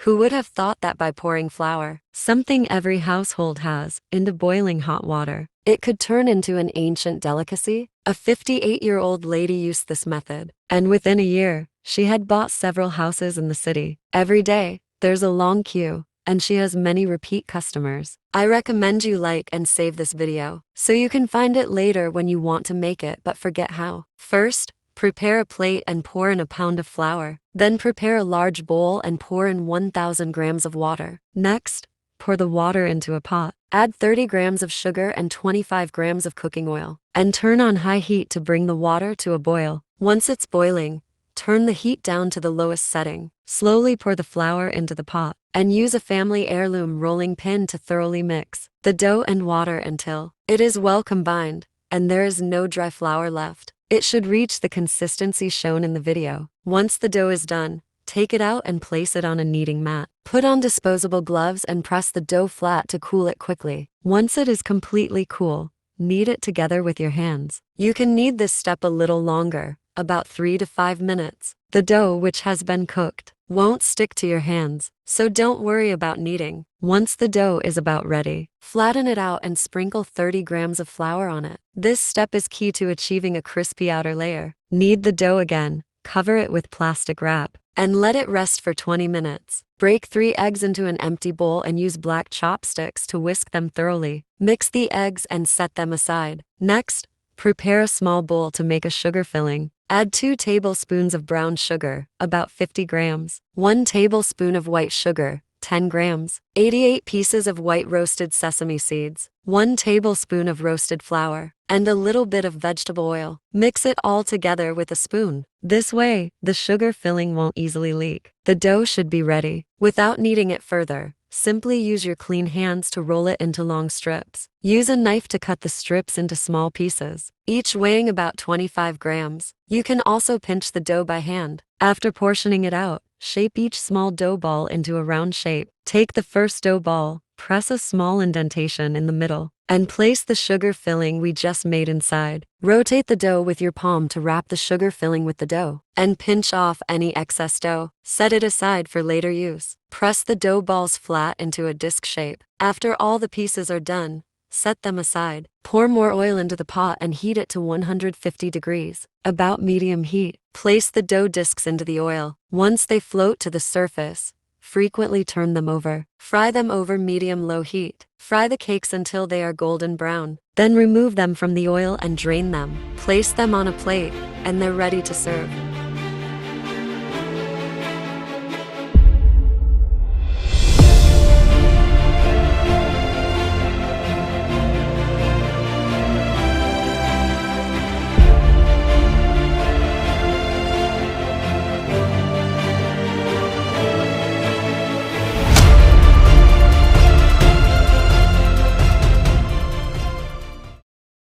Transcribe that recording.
Who would have thought that by pouring flour, something every household has, into boiling hot water, it could turn into an ancient delicacy? A 58-year-old lady used this method, and within a year, she had bought several houses in the city. Every day, there's a long queue, and she has many repeat customers. I recommend you like and save this video, so you can find it later when you want to make it but forget how. First, prepare a plate and pour in a pound of flour. Then prepare a large bowl and pour in 1,000 grams of water. Next, pour the water into a pot. Add 30 grams of sugar and 25 grams of cooking oil, and turn on high heat to bring the water to a boil. Once it's boiling, turn the heat down to the lowest setting. Slowly pour the flour into the pot, and use a family heirloom rolling pin to thoroughly mix the dough and water until it is well combined, and there is no dry flour left. It should reach the consistency shown in the video. Once the dough is done, take it out and place it on a kneading mat. Put on disposable gloves and press the dough flat to cool it quickly. Once it is completely cool, knead it together with your hands. You can knead this step a little longer, about 3 to 5 minutes. The dough, which has been cooked, won't stick to your hands, so don't worry about kneading. Once the dough is about ready, flatten it out and sprinkle 30 grams of flour on it. This step is key to achieving a crispy outer layer. Knead the dough again, cover it with plastic wrap, and let it rest for 20 minutes. Break 3 eggs into an empty bowl and use black chopsticks to whisk them thoroughly. Mix the eggs and set them aside. Next, prepare a small bowl to make a sugar filling. Add 2 tablespoons of brown sugar, about 50 grams, 1 tablespoon of white sugar, 10 grams, 88 pieces of white roasted sesame seeds, 1 tablespoon of roasted flour, and a little bit of vegetable oil. Mix it all together with a spoon. This way, the sugar filling won't easily leak. The dough should be ready. Without kneading it further, simply use your clean hands to roll it into long strips. Use a knife to cut the strips into small pieces, each weighing about 25 grams. You can also pinch the dough by hand. After portioning it out, shape each small dough ball into a round shape. Take the first dough ball, press a small indentation in the middle, and place the sugar filling we just made inside. Rotate the dough with your palm to wrap the sugar filling with the dough, and pinch off any excess dough. Set it aside for later use. Press the dough balls flat into a disc shape. After all the pieces are done, set them aside. Pour more oil into the pot and heat it to 150 degrees, about medium heat. Place the dough discs into the oil. Once they float to the surface, frequently turn them over. Fry them over medium-low heat. Fry the cakes until they are golden brown. Then remove them from the oil and drain them. Place them on a plate, and they're ready to serve.